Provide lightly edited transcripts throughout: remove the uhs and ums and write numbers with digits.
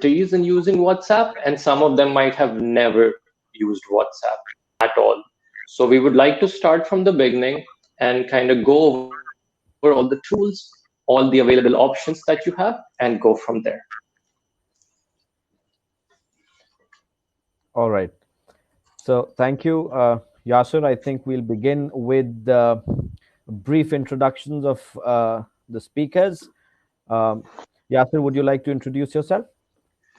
expertise in using WhatsApp, and some of them might have never used WhatsApp at all. So we would like to start from the beginning and kind of go over all the tools, all the available options that you have, and go from there. All right. So thank you, Yasir. I think we'll begin with brief introductions of the speakers. Um, Yasir, would you like to introduce yourself?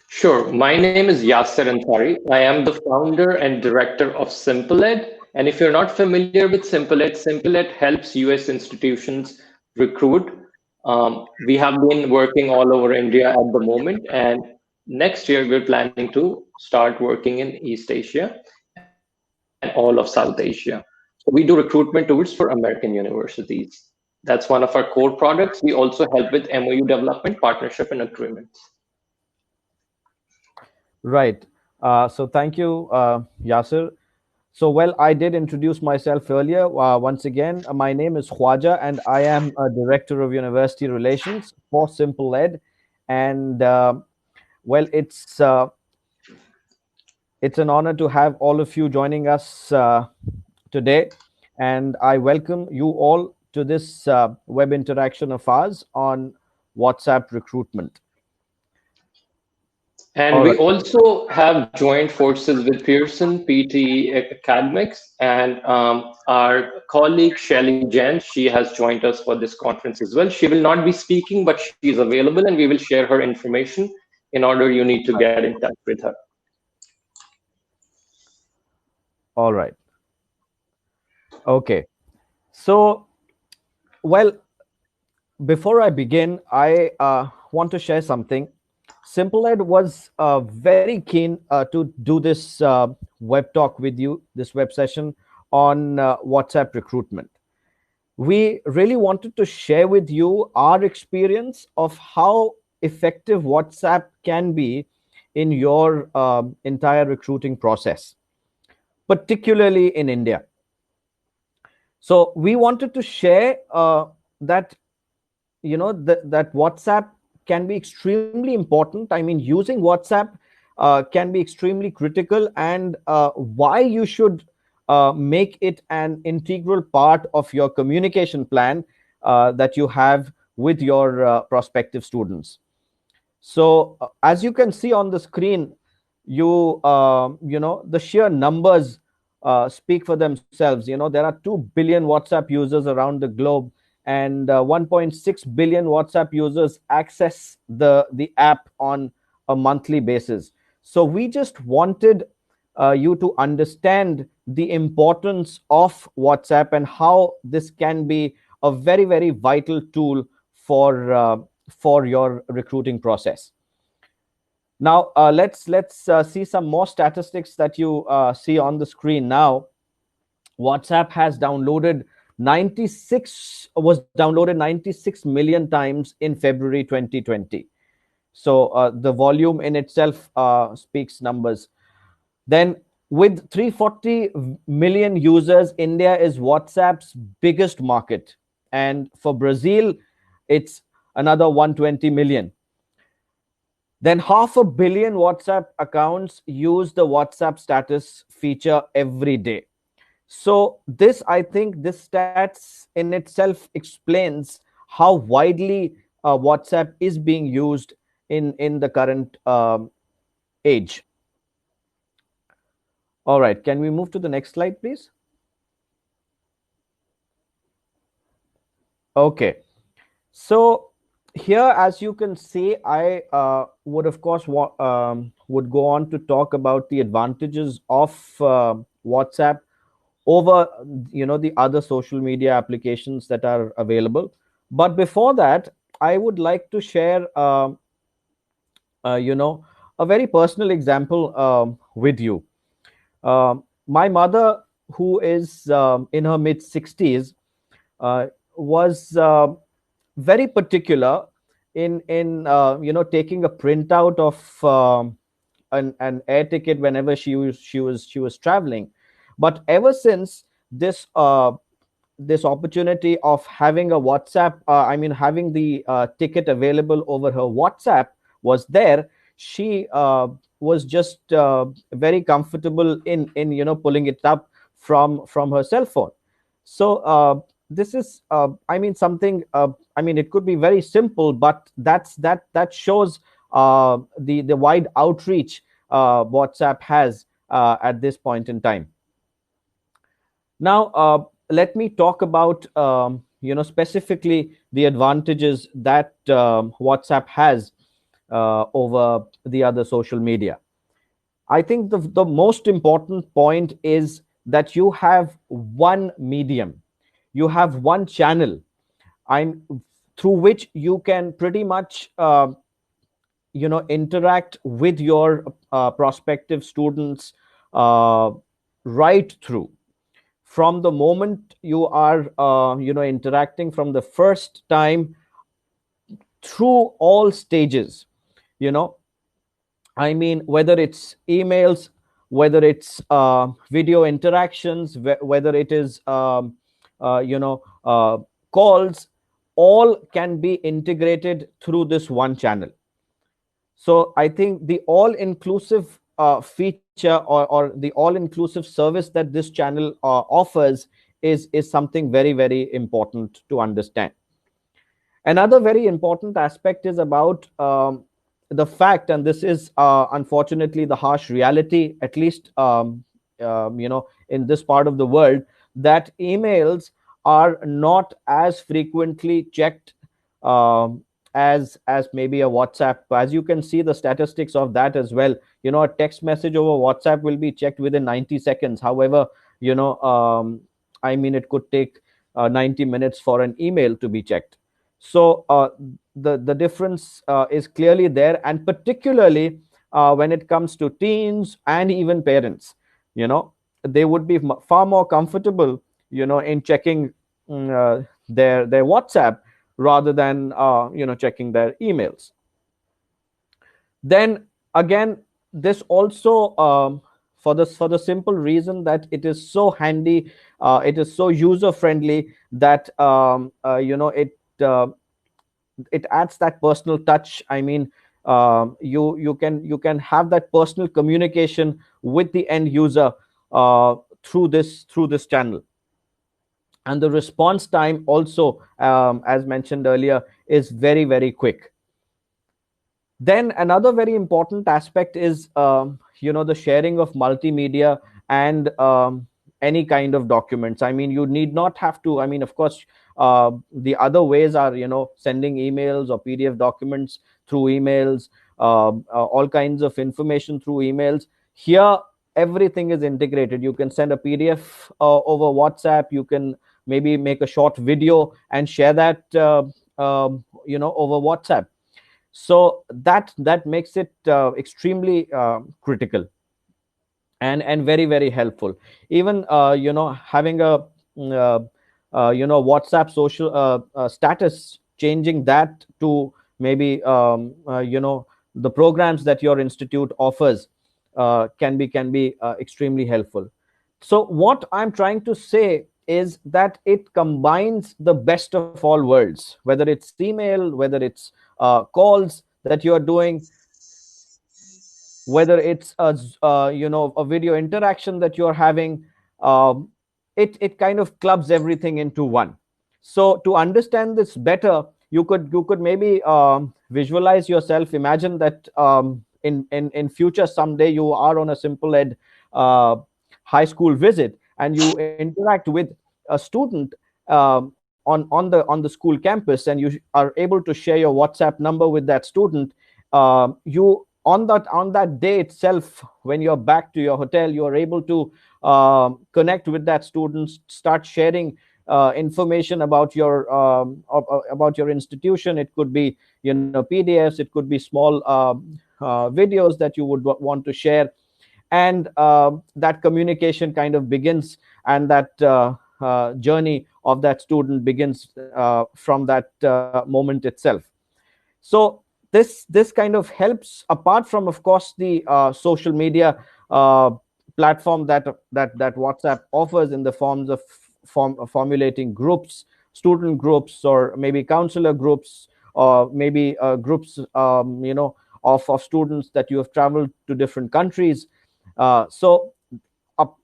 Sure. My name is Yasser Ansari. I am the founder and director of SimpleEd. And if you're not familiar with SimpleEd helps US institutions recruit. We have been working all over India at the moment, and next year we're planning to start working in East Asia and all of South Asia. So we do recruitment tools for American universities. That's one of our core products. We also help with MOU development, partnership, and agreements. Right. So thank you, Yasir. So, well, I did introduce myself earlier. Once again, my name is Khwaja, and I am a director of university relations for Simple Ed. And well, it's an honor to have all of you joining us today, and I welcome you all to this web interaction of ours on WhatsApp recruitment. And All we right. also have joined forces with Pearson PTE Academics, and our colleague Shelly Jen, she has joined us for this conference as well. She will not be speaking, but she's available, and we will share her information. In order, you need to get in touch with her. All right. Okay. So, well, before I begin, I want to share something. SimpleEd was very keen to do this web talk with you, this web session on WhatsApp recruitment. We really wanted to share with you our experience of how effective WhatsApp can be in your entire recruiting process, particularly in India. So we wanted to share that that WhatsApp can be extremely important. I mean, using WhatsApp can be extremely critical, and why you should make it an integral part of your communication plan that you have with your prospective students. So as you can see on the screen, the sheer numbers speak for themselves. There are 2 billion WhatsApp users around the globe, and 1.6 billion WhatsApp users access the app on a monthly basis. So we just wanted you to understand the importance of WhatsApp and how this can be a very, very vital tool for your recruiting process. Now let's see some more statistics that you see on the screen now. WhatsApp has downloaded 96 million times in February 2020. So the volume in itself speaks numbers. Then, with 340 million users, India is WhatsApp's biggest market, and for Brazil, it's another 120 million. Then 500 million WhatsApp accounts use the WhatsApp status feature every day. So this, I think, this stats in itself explains how widely WhatsApp is being used in the current age. All right, can we move to the next slide, please? Okay, so here, as you can see, I would of course would go on to talk about the advantages of WhatsApp over the other social media applications that are available. But before that, I would like to share a very personal example with you. My mother, who is in her mid 60s, was very particular in taking a printout of an air ticket whenever she was traveling. But ever since this opportunity of having a WhatsApp, having the ticket available over her WhatsApp was there, she was just very comfortable in pulling it up from her cell phone. So this is I mean something I mean it could be very simple, but that shows the wide outreach WhatsApp has at this point in time. Now, let me talk about specifically the advantages that WhatsApp has over the other social media. I think the most important point is that you have one medium, you have one channel, I'm through which you can pretty much interact with your prospective students uh, right through, from the moment you are interacting from the first time, through all stages. you know I mean, whether it's emails, whether it's video interactions, whether it is calls, all can be integrated through this one channel. So I think the all inclusive feature, or the all inclusive service that this channel offers is something very, very important to understand. Another very important aspect is about the fact, and this is unfortunately the harsh reality, at least in this part of the world, that emails are not as frequently checked as maybe a WhatsApp. As you can see the statistics of that as well, a text message over WhatsApp will be checked within 90 seconds. However, I mean, it could take 90 minutes for an email to be checked. So the difference is clearly there, and particularly when it comes to teens and even parents, they would be far more comfortable, in checking their WhatsApp rather than checking their emails. Then again, this also for the simple reason that it is so handy, it is so user friendly, that it adds that personal touch. I mean, you can have that personal communication with the end user through this channel. And the response time also, as mentioned earlier, is very, very quick. Then another very important aspect is the sharing of multimedia and any kind of documents. I mean, you need not have to, I mean, of course, the other ways are sending emails or PDF documents through emails, all kinds of information through emails. Here everything is integrated. You can send a PDF over WhatsApp, you can maybe make a short video and share that over WhatsApp. So that makes it extremely critical and very, very helpful. Even having a WhatsApp social status, changing that to maybe the programs that your institute offers can be extremely helpful. So what I'm trying to say is that it combines the best of all worlds, whether it's email, whether it's calls that you are doing, whether it's a video interaction that you're having. Um, it it kind of clubs everything into one. So to understand this better, you could maybe visualize yourself, imagine that in future someday you are on a simple ed uh, high school visit, and you interact with a student on the school campus, and you are able to share your WhatsApp number with that student. You on that day itself, when you're back to your hotel, you are able to connect with that student, start sharing information about your institution. It could be PDFs, it could be small videos that you would want to share. And that communication kind of begins, and that journey of that student begins from that moment itself. So this kind of helps, apart from, of course, the social media uh, platform that WhatsApp offers, in the forms of formulating groups, student groups, or maybe counselor groups, or maybe groups of students that you have traveled to different countries. So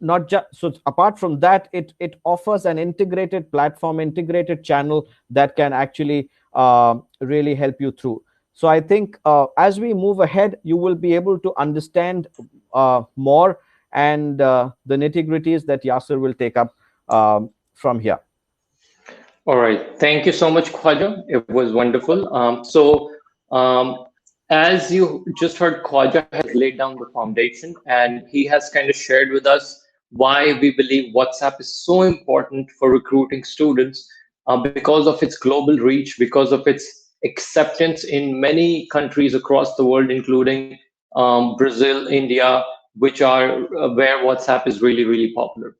not just so apart from that, it offers an integrated platform, integrated channel that can actually really help you through. So I think as we move ahead, you will be able to understand more, and the nitty gritties that Yasser will take up from here. All right. Thank you so much, Khwaja. It was wonderful. Um, as you just heard, Khwaja has laid down the foundation and he has kind of shared with us why we believe WhatsApp is so important for recruiting students because of its global reach, because of its acceptance in many countries across the world, including Brazil, India, which are where WhatsApp is really, really popular.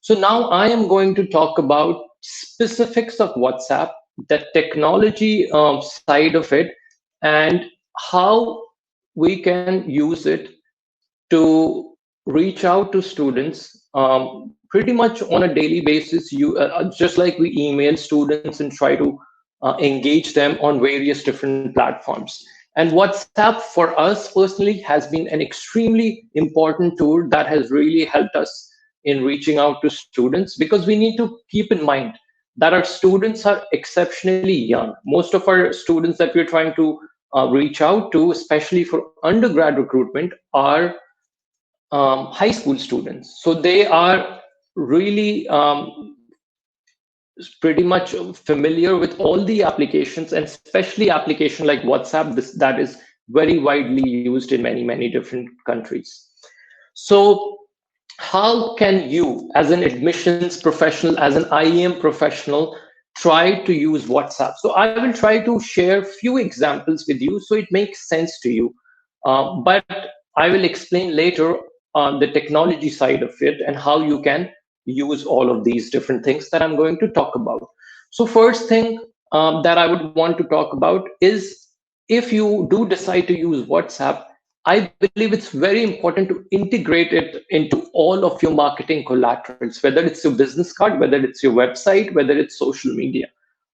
So now I am going to talk about specifics of WhatsApp, the technology side of it, and how we can use it to reach out to students pretty much on a daily basis. You just like we email students and try to engage them on various different platforms. And WhatsApp for us personally has been an extremely important tool that has really helped us in reaching out to students, because we need to keep in mind that our students are exceptionally young. Most of our students that we're trying to reach out to, especially for undergrad recruitment, are high school students. So they are really pretty much familiar with all the applications, and especially application like WhatsApp, that is very widely used in many, many different countries. So how can you, as an admissions professional, as an IEM professional, try to use WhatsApp? So I will try to share few examples with you so it makes sense to you. But I will explain later on the technology side of it and how you can use all of these different things that I'm going to talk about. So first thing that I would want to talk about is, if you do decide to use WhatsApp, I believe it's very important to integrate it into all of your marketing collaterals, whether it's your business card, whether it's your website, whether it's social media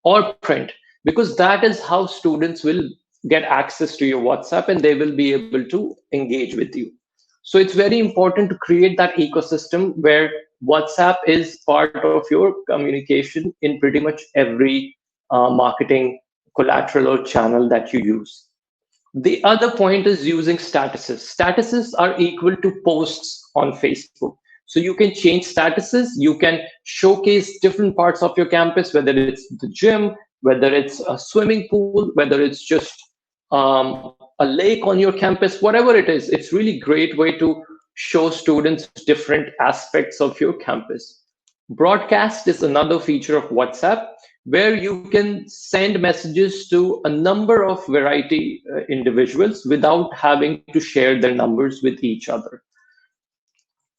or print, because that is how students will get access to your WhatsApp and they will be able to engage with you. So it's very important to create that ecosystem where WhatsApp is part of your communication in pretty much every marketing collateral or channel that you use. The other point is using statuses. Statuses are equal to posts on Facebook. So you can change statuses, you can showcase different parts of your campus, whether it's the gym, whether it's a swimming pool, whether it's just a lake on your campus, whatever it is. It's really great way to show students different aspects of your campus. Broadcast is another feature of WhatsApp where you can send messages to a number of variety individuals without having to share their numbers with each other.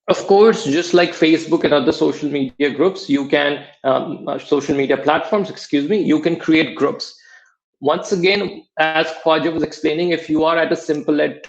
Of course, just like Facebook and other social media groups, you can social media platforms, excuse me, you can create groups. Once again, as Khwaja was explaining, if you are at a Simple Ed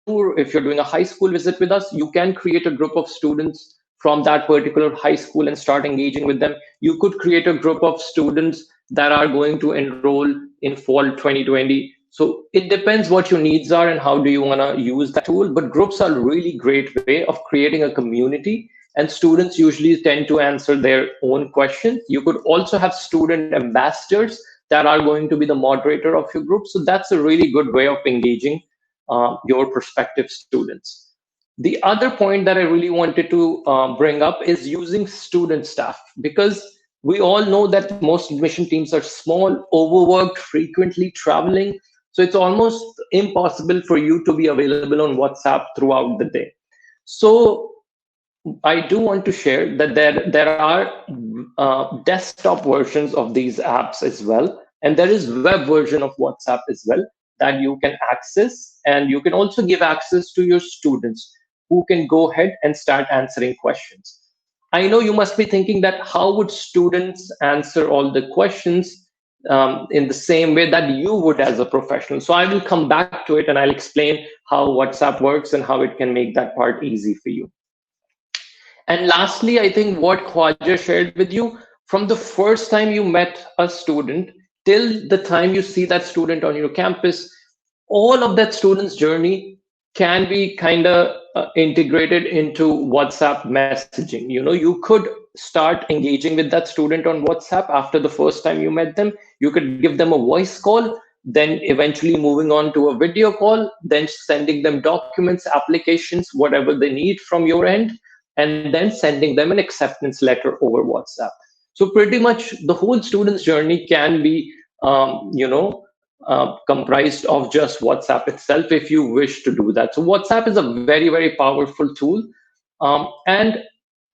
tour, if you're doing a high school visit with us, you can create a group of students from that particular high school and start engaging with them. You could create a group of students that are going to enroll in fall 2020. So it depends what your needs are and how do you want to use that tool. But groups are a really great way of creating a community, and students usually tend to answer their own questions. You could also have student ambassadors that are going to be the moderator of your group. So that's a really good way of engaging your prospective students. The other point that I really wanted to bring up is using student staff, because we all know that most admission teams are small, overworked, frequently traveling. So it's almost impossible for you to be available on WhatsApp throughout the day. So I do want to share that there are desktop versions of these apps as well, and there is web version of WhatsApp as well that you can access, and you can also give access to your students who can go ahead and start answering questions. I know you must be thinking that how would students answer all the questions in the same way that you would as a professional. So I will come back to it and I'll explain how WhatsApp works and how it can make that part easy for you. And lastly, I think what Khwaja shared with you, from the first time you met a student till the time you see that student on your campus, all of that student's journey can be kind of integrated into WhatsApp messaging. You could start engaging with that student on WhatsApp after the first time you met them. You could give them a voice call, then eventually moving on to a video call, then sending them documents, applications, whatever they need from your end, and then sending them an acceptance letter over WhatsApp. So pretty much the whole student's journey can be comprised of just WhatsApp itself if you wish to do that. So WhatsApp is a very, very powerful tool. And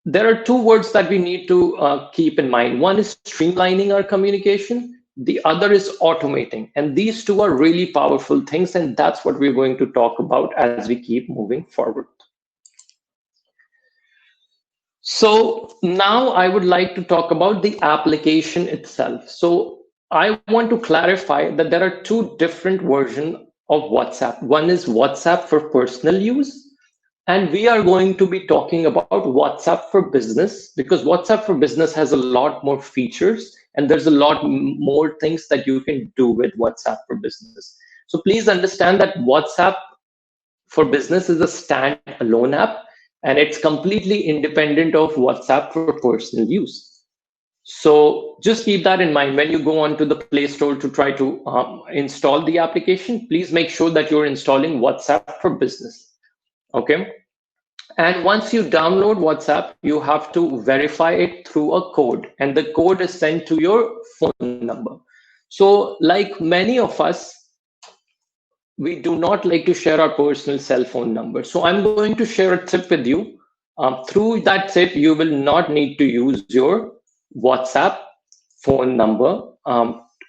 there are two words that we need to keep in mind. One is streamlining our communication. The other is automating. And these two are really powerful things. And that's what we're going to talk about as we keep moving forward. So now I would like to talk about the application itself. So I want to clarify that there are two different versions of WhatsApp. One is WhatsApp for personal use, and we are going to be talking about WhatsApp for business, because WhatsApp for business has a lot more features and there's a lot more things that you can do with WhatsApp for business. So please understand that WhatsApp for business is a standalone app, and it's completely independent of WhatsApp for personal use. So just keep that in mind when you go onto the Play Store to try to install the application. Please make sure that you're installing WhatsApp for business. Okay. And once you download WhatsApp, you have to verify it through a code, and the code is sent to your phone number. So like many of us, we do not like to share our personal cell phone number. So I'm going to share a tip with you. Through that tip, you will not need to use your WhatsApp phone number,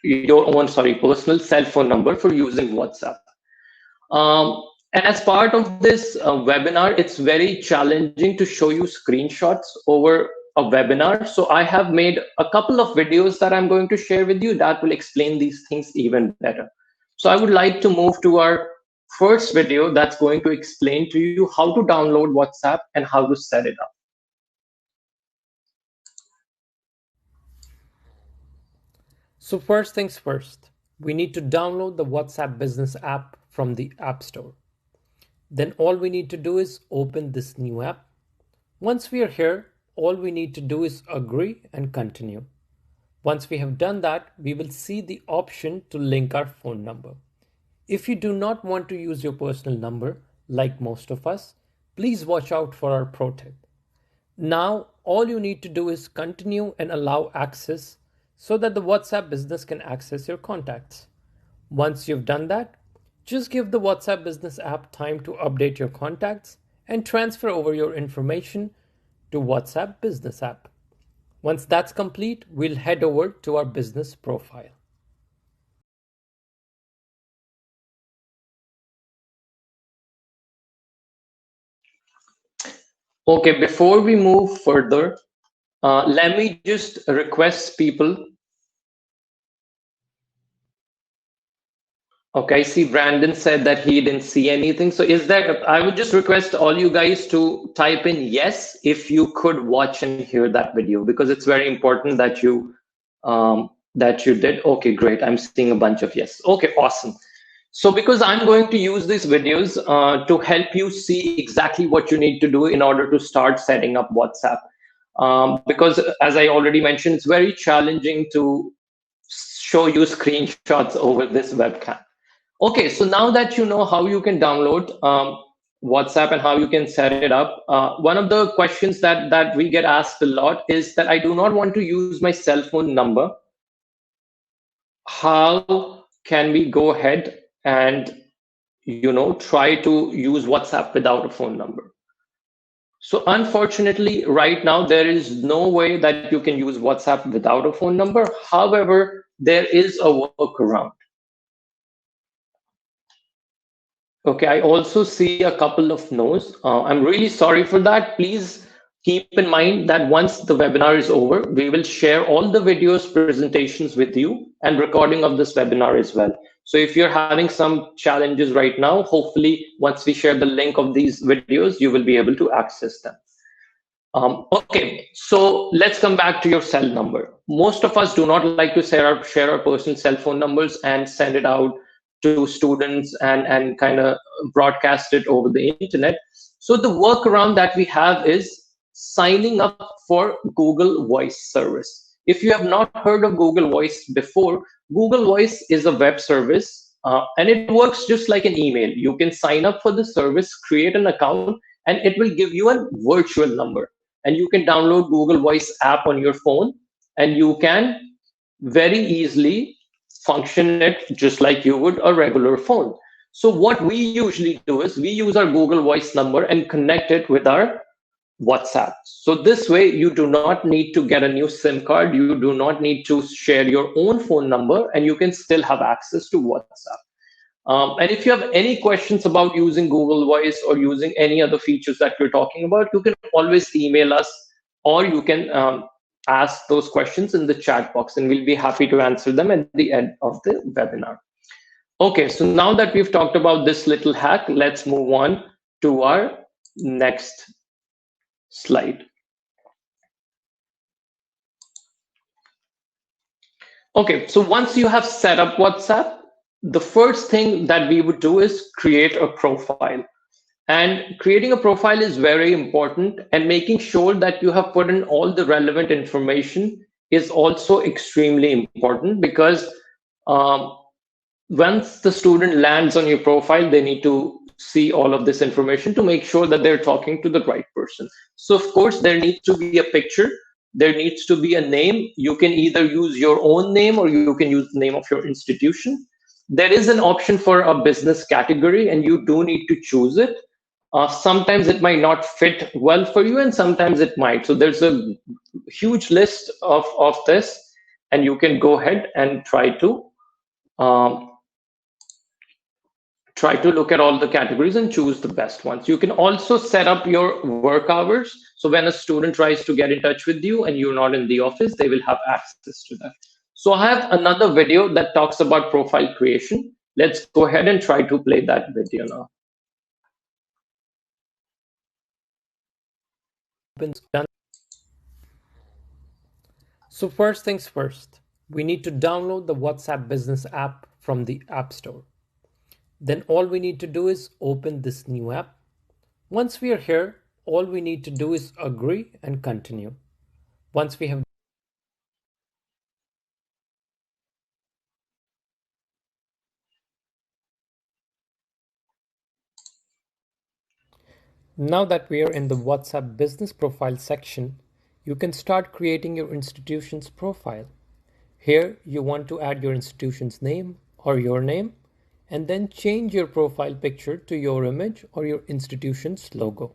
your own, personal cell phone number for using WhatsApp. And as part of this webinar, it's very challenging to show you screenshots over a webinar. So I have made a couple of videos that I'm going to share with you that will explain these things even better. So I would like to move to our first video that's going to explain to you how to download WhatsApp and how to set it up. So first things first, we need to download the WhatsApp Business app from the App Store. Then all we need to do is open this new app. Once we are here, all we need to do is agree and continue. Once we have done that, we will see the option to link our phone number. If you do not want to use your personal number, like most of us, please watch out for our pro tip. Now, all you need to do is continue and allow access so that the WhatsApp business can access your contacts. Once you've done that, just give the WhatsApp Business app time to update your contacts and transfer over your information to WhatsApp Business app. Once that's complete, we'll head over to our business profile. Okay, before we move further, let me just request people. Okay, I see Brandon said that he didn't see anything. So I would just request all you guys to type in yes if you could watch and hear that video, because it's very important that you did. Okay, great. I'm seeing a bunch of yes. Okay, awesome. So because I'm going to use these videos to help you see exactly what you need to do in order to start setting up WhatsApp. Because as I already mentioned, it's very challenging to show you screenshots over this webcam. Okay, so now that you know how you can download WhatsApp and how you can set it up, one of the questions that we get asked a lot is that I do not want to use my cell phone number. How can we go ahead and try to use WhatsApp without a phone number? So unfortunately, right now, there is no way that you can use WhatsApp without a phone number. However, there is a workaround. Okay, I also see a couple of no's. I'm really sorry for that. Please keep in mind that once the webinar is over, we will share all the videos, presentations with you and recording of this webinar as well. So if you're having some challenges right now, hopefully once we share the link of these videos, you will be able to access them. Okay, so let's come back to your cell number. Most of us do not like to share our personal cell phone numbers and send it out to students and kind of broadcast it over the internet. So the workaround that we have is signing up for Google Voice service. If you have not heard of Google Voice before, Google Voice is a web service, and it works just like an email. You can sign up for the service, create an account, and it will give you a virtual number. And you can download Google Voice app on your phone, and you can very easily function it just like you would a regular phone. So what we usually do is we use our Google Voice number and connect it with our WhatsApp. So this way, you do not need to get a new SIM card. You do not need to share your own phone number, and you can still have access to WhatsApp. And if you have any questions about using Google Voice or using any other features that we're talking about, you can always email us, or you can ask those questions in the chat box, and we'll be happy to answer them at the end of the webinar. Okay, so now that we've talked about this little hack, let's move on to our next slide. Okay, so once you have set up WhatsApp, the first thing that we would do is create a profile. And creating a profile is very important, and making sure that you have put in all the relevant information is also extremely important, because once the student lands on your profile, they need to see all of this information to make sure that they're talking to the right person. So of course, there needs to be a picture. There needs to be a name. You can either use your own name or you can use the name of your institution. There is an option for a business category, and you do need to choose it. Sometimes it might not fit well for you, and sometimes it might. So there's a huge list of this, and you can go ahead and try to look at all the categories and choose the best ones. You can also set up your work hours. So when a student tries to get in touch with you and you're not in the office, they will have access to that. So I have another video that talks about profile creation. Let's go ahead and try to play that video now. So first things first, we need to download the WhatsApp Business app from the App Store. Then all we need to do is open this new app. Once we are here, all we need to do is agree and continue. Once we have Now that we are in the WhatsApp Business Profile section, you can start creating your institution's profile. Here, you want to add your institution's name or your name, and then change your profile picture to your image or your institution's logo.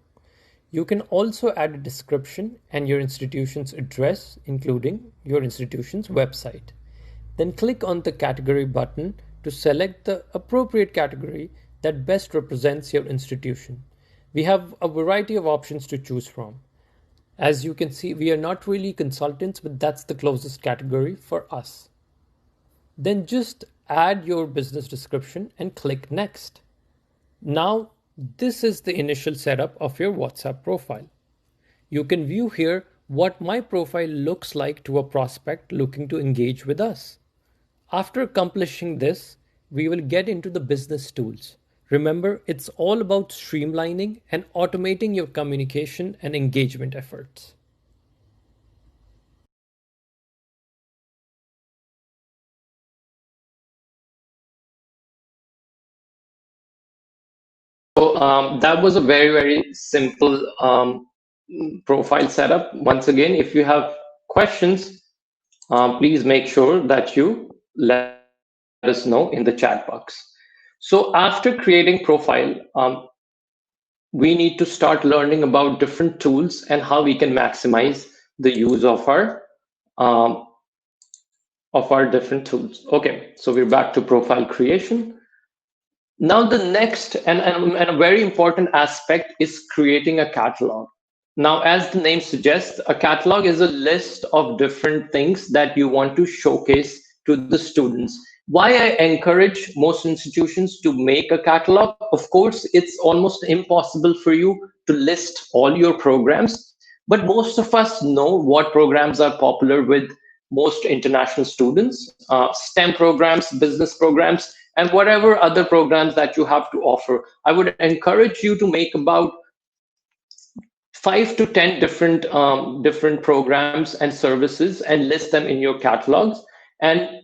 You can also add a description and your institution's address, including your institution's website. Then click on the category button to select the appropriate category that best represents your institution. We have a variety of options to choose from. As you can see, we are not really consultants, but that's the closest category for us. Then just add your business description and click Next. Now, this is the initial setup of your WhatsApp profile. You can view here what my profile looks like to a prospect looking to engage with us. After accomplishing this, we will get into the business tools. Remember, it's all about streamlining and automating your communication and engagement efforts. So that was a very, very simple profile setup. Once again, if you have questions, please make sure that you let us know in the chat box. So after creating profile, we need to start learning about different tools and how we can maximize the use of our different tools. Okay, so we're back to profile creation. Now the next and a very important aspect is creating a catalog. Now, as the name suggests, a catalog is a list of different things that you want to showcase to the students. Why I encourage most institutions to make a catalog? Of course, it's almost impossible for you to list all your programs, but most of us know what programs are popular with most international students, STEM programs, business programs, and whatever other programs that you have to offer. I would encourage you to make about 5 to 10 different programs and services and list them in your catalogs. And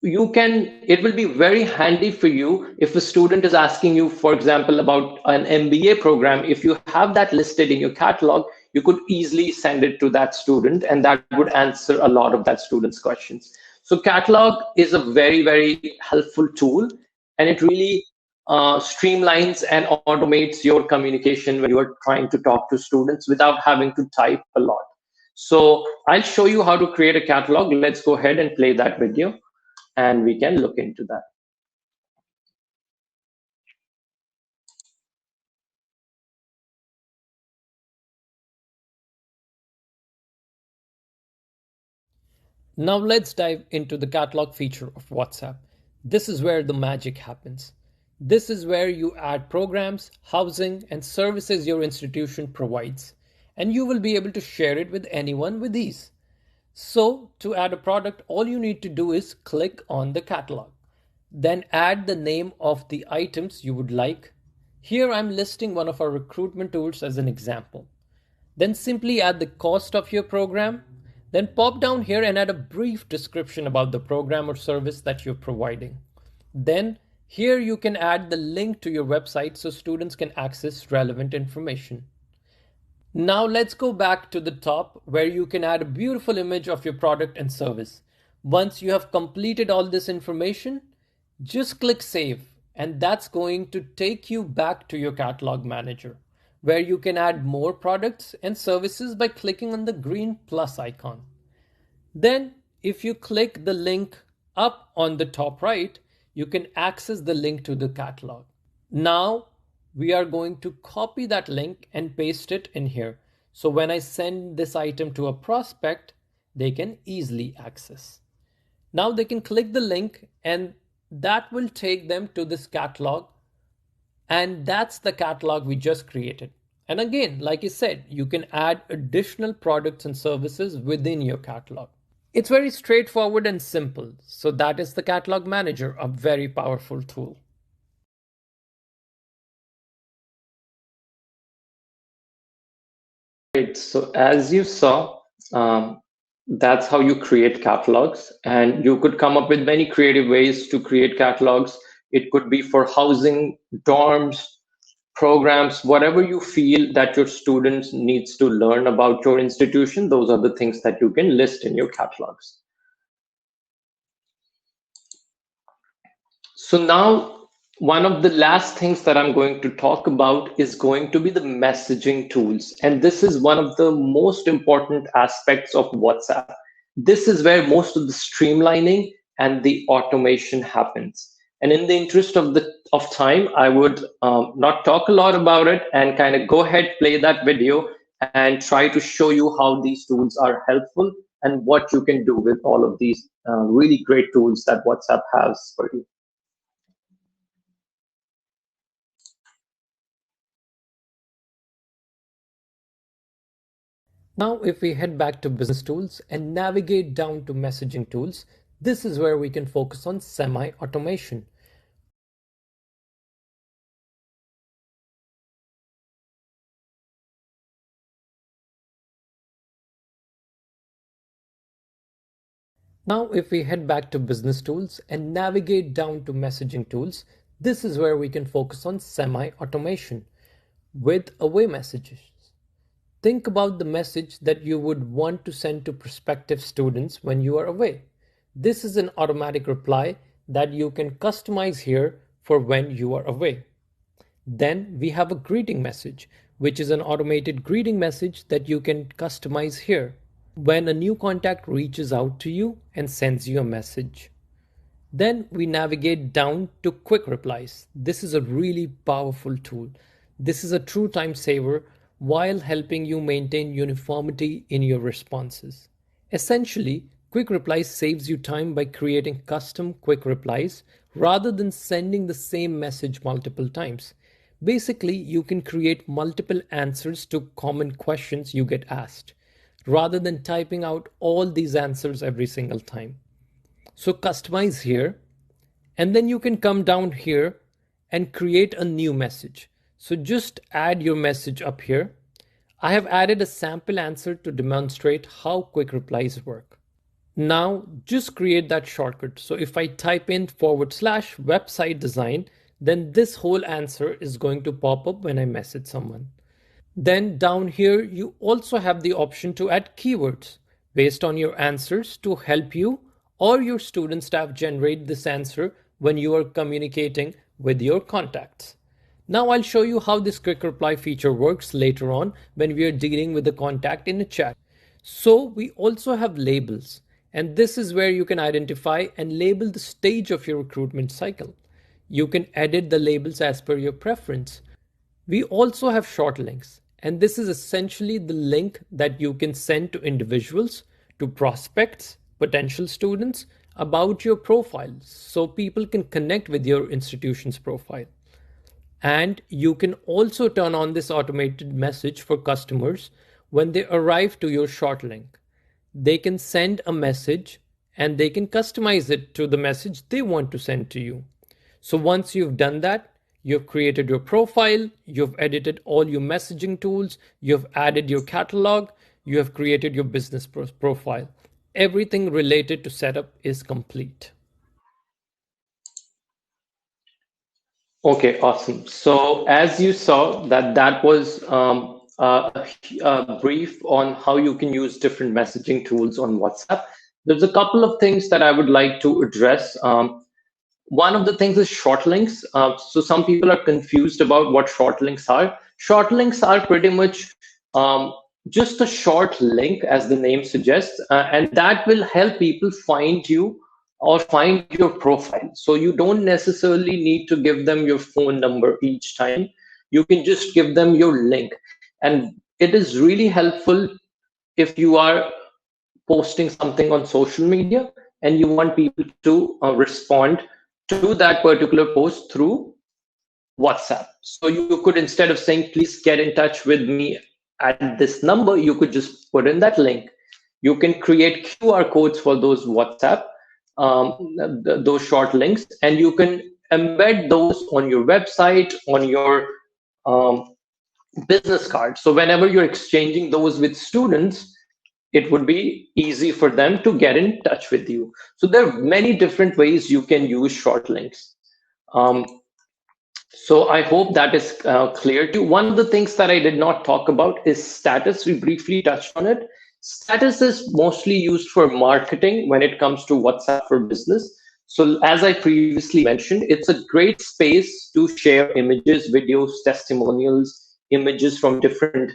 it will be very handy for you if a student is asking you, for example, about an MBA program. If you have that listed in your catalog, you could easily send it to that student, and that would answer a lot of that student's questions. So catalog is a very, very helpful tool, and it really streamlines and automates your communication when you are trying to talk to students without having to type a lot. So I'll show you how to create a catalog. Let's go ahead and play that video, and we can look into that. Now let's dive into the catalog feature of WhatsApp. This is where the magic happens. This is where you add programs, housing, and services your institution provides, and you will be able to share it with anyone with ease. So, to add a product, all you need to do is click on the catalog. Then add the name of the items you would like. Here I'm listing one of our recruitment tools as an example. Then simply add the cost of your program. Then pop down here and add a brief description about the program or service that you're providing. Then here you can add the link to your website so students can access relevant information. Now let's go back to the top where you can add a beautiful image of your product and service. Once you have completed all this information, just click save, and that's going to take you back to your catalog manager, where you can add more products and services by clicking on the green plus icon. Then if you click the link up on the top right, you can access the link to the catalog. Now we are going to copy that link and paste it in here. So when I send this item to a prospect, they can easily access. Now they can click the link and that will take them to this catalog. And that's the catalog we just created. And again, like I said, you can add additional products and services within your catalog. It's very straightforward and simple. So that is the catalog manager, a very powerful tool. Great. So as you saw, that's how you create catalogs, and you could come up with many creative ways to create catalogs. It could be for housing, dorms, programs, whatever you feel that your students needs to learn about your institution. Those are the things that you can list in your catalogs. So now, one of the last things that I'm going to talk about is going to be the messaging tools. And this is one of the most important aspects of WhatsApp. This is where most of the streamlining and the automation happens. And in the interest of time, I would not talk a lot about it and kind of go ahead, play that video and try to show you how these tools are helpful and what you can do with all of these really great tools that WhatsApp has for you. Now, if we head back to business tools and navigate down to messaging tools, this is where we can focus on semi-automation. Now, if we head back to business tools and navigate down to messaging tools, this is where we can focus on semi-automation with away messages. Think about the message that you would want to send to prospective students when you are away. This is an automatic reply that you can customize here for when you are away. Then we have a greeting message, which is an automated greeting message that you can customize here when a new contact reaches out to you and sends you a message. Then we navigate down to quick replies. This is a really powerful tool. This is a true time saver while helping you maintain uniformity in your responses. Essentially, quick replies saves you time by creating custom quick replies rather than sending the same message multiple times. Basically, you can create multiple answers to common questions you get asked, rather than typing out all these answers every single time. So customize here And then you can come down here and create a new message. So just add your message up here. I have added a sample answer to demonstrate how quick replies work. Now just create that shortcut. So if I type in /website design, then this whole answer is going to pop up when I message someone. Then down here, you also have the option to add keywords based on your answers to help you or your student staff generate this answer when you are communicating with your contacts. Now I'll show you how this quick reply feature works later on when we are dealing with the contact in a chat. So we also have labels, and this is where you can identify and label the stage of your recruitment cycle. You can edit the labels as per your preference. We also have short links, and this is essentially the link that you can send to individuals, to prospects, potential students about your profile so people can connect with your institution's profile. And you can also turn on this automated message for customers when they arrive to your short link. They can send a message and they can customize it to the message they want to send to you. So once you've done that, you've created your profile, you've edited all your messaging tools, you've added your catalog, you have created your business profile. Everything related to setup is complete. Okay, awesome. So as you saw, that was a brief on how you can use different messaging tools on WhatsApp. There's a couple of things that I would like to address. One of the things is short links. So some people are confused about what short links are. Short links are pretty much just a short link, as the name suggests, and that will help people find you or find your profile. So you don't necessarily need to give them your phone number each time. You can just give them your link. And it is really helpful if you are posting something on social media and you want people to respond to that particular post through WhatsApp. So you could, instead of saying, please get in touch with me at this number, you could just put in that link. You can create QR codes for those WhatsApp, those short links, and you can embed those on your website, on your um, business card. So whenever you're exchanging those with students, it would be easy for them to get in touch with you. So there are many different ways you can use short links. Um, so I hope that is clear to you. One of the things that I did not talk about is status. We briefly touched on it. Status is mostly used for marketing when it comes to WhatsApp for Business. So as I previously mentioned, it's a great space to share images, videos, testimonials, images from different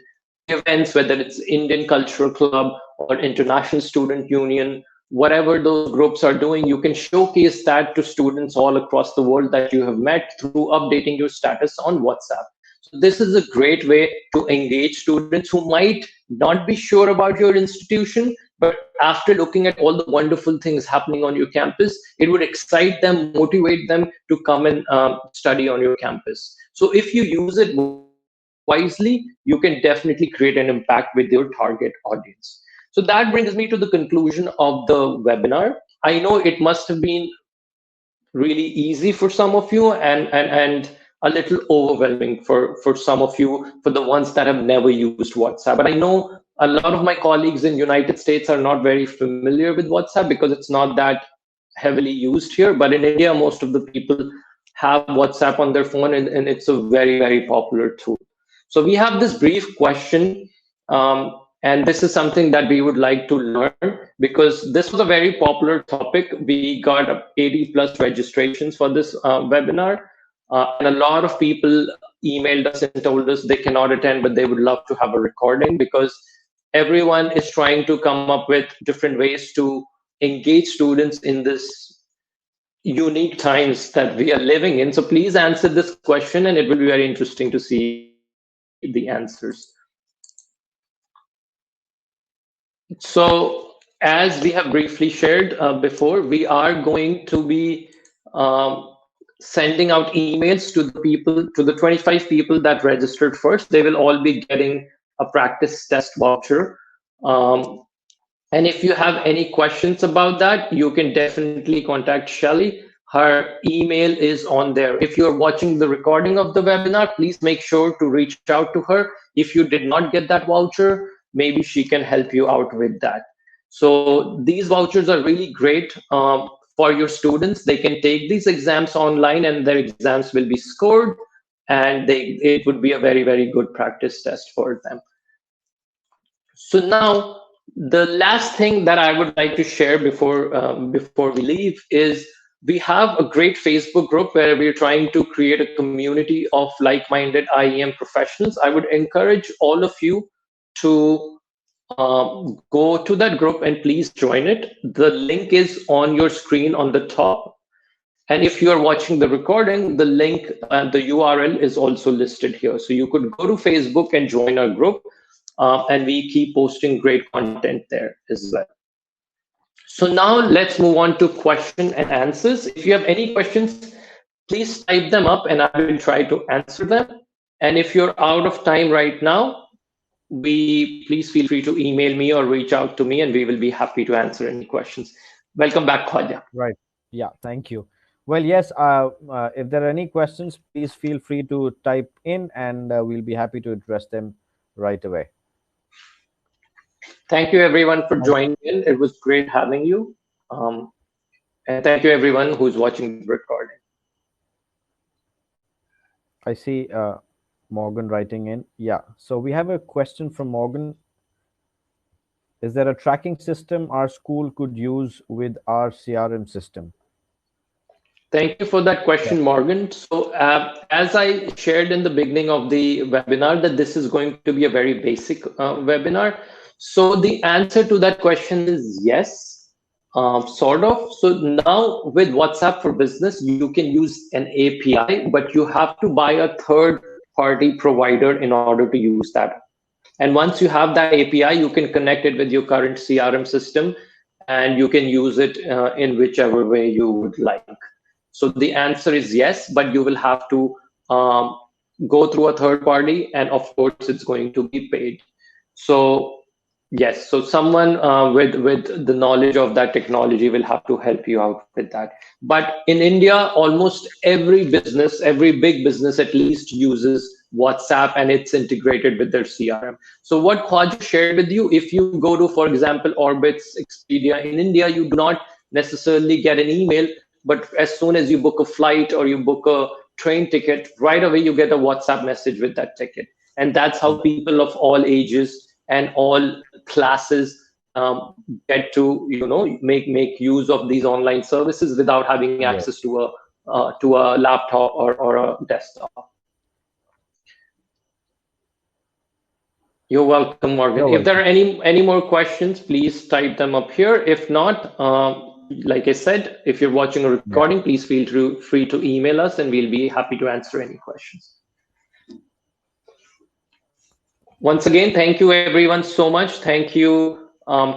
events, whether it's Indian Cultural Club or International Student Union, whatever those groups are doing, you can showcase that to students all across the world that you have met through updating your status on WhatsApp. So this is a great way to engage students who might not be sure about your institution, but after looking at all the wonderful things happening on your campus, it would excite them, motivate them to come and study on your campus. So if you use it wisely, you can definitely create an impact with your target audience. So that brings me to the conclusion of the webinar. I know it must have been really easy for some of you and a little overwhelming for some of you, for the ones that have never used WhatsApp. But I know a lot of my colleagues in United States are not very familiar with WhatsApp because it's not that heavily used here. But in India, most of the people have WhatsApp on their phone, and it's a very, very popular tool. So we have this brief question, and this is something that we would like to learn because this was a very popular topic. We got 80 plus registrations for this webinar, and a lot of people emailed us and told us they cannot attend, but they would love to have a recording because everyone is trying to come up with different ways to engage students in this unique times that we are living in. So please answer this question, and it will be very interesting to see the answers. So as we have briefly shared before, we are going to be sending out emails to the people, to the 25 people that registered first. They will all be getting a practice test voucher. And if you have any questions about that, you can definitely contact Shelly. Her email is on there. If you're watching the recording of the webinar, please make sure to reach out to her. If you did not get that voucher, maybe she can help you out with that. So these vouchers are really great for your students. They can take these exams online and their exams will be scored, and it would be a very, very good practice test for them. So now the last thing that I would like to share before we leave is we have a great Facebook group where we're trying to create a community of like-minded IEM professionals. I would encourage all of you to go to that group and please join it. The link is on your screen on the top. And if you are watching the recording, the link and the URL is also listed here. So you could go to Facebook and join our group. And we keep posting great content there as well. So now let's move on to question and answers. If you have any questions, please type them up and I will try to answer them. And if you're out of time right now, please feel free to email me or reach out to me and we will be happy to answer any questions. Welcome back, Khwaja. Right. Yeah, thank you. Well, yes, if there are any questions, please feel free to type in and we'll be happy to address them right away. Thank you, everyone, for joining in. It was great having you. And thank you, everyone who's watching the recording. I see Morgan writing in. Yeah. So we have a question from Morgan. Is there a tracking system our school could use with our CRM system? Thank you for that question, Morgan. So as I shared in the beginning of the webinar, that this is going to be a very basic webinar. So the answer to that question is yes, sort of. So now with WhatsApp for Business, you can use an API, but you have to buy a third-party provider in order to use that. And once you have that API, you can connect it with your current CRM system, and you can use it in whichever way you would like. So the answer is yes, but you will have to go through a third party, and of course, it's going to be paid. So yes, so someone with the knowledge of that technology will have to help you out with that. But in India, almost every business, every big business at least uses WhatsApp and it's integrated with their CRM. So what Khwaja shared with you, if you go to, for example, Orbitz, Expedia in India, you do not necessarily get an email, but as soon as you book a flight or you book a train ticket, right away you get a WhatsApp message with that ticket. And that's how people of all ages and all classes get to make use of these online services without having access to a laptop or a desktop. You're welcome, Morgan. If there are any more questions, please type them up here. If not, like I said, if you're watching a recording, please feel free to email us and we'll be happy to answer any questions. Once again, thank you everyone so much. Thank you,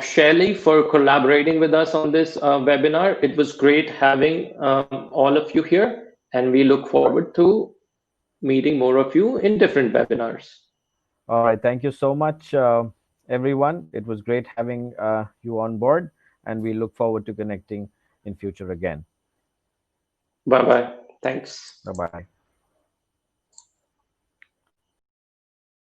Shelley, for collaborating with us on this webinar. It was great having all of you here, and we look forward to meeting more of you in different webinars. All right. Thank you so much, everyone. It was great having you on board, and we look forward to connecting in future again. Bye-bye. Thanks. Bye-bye.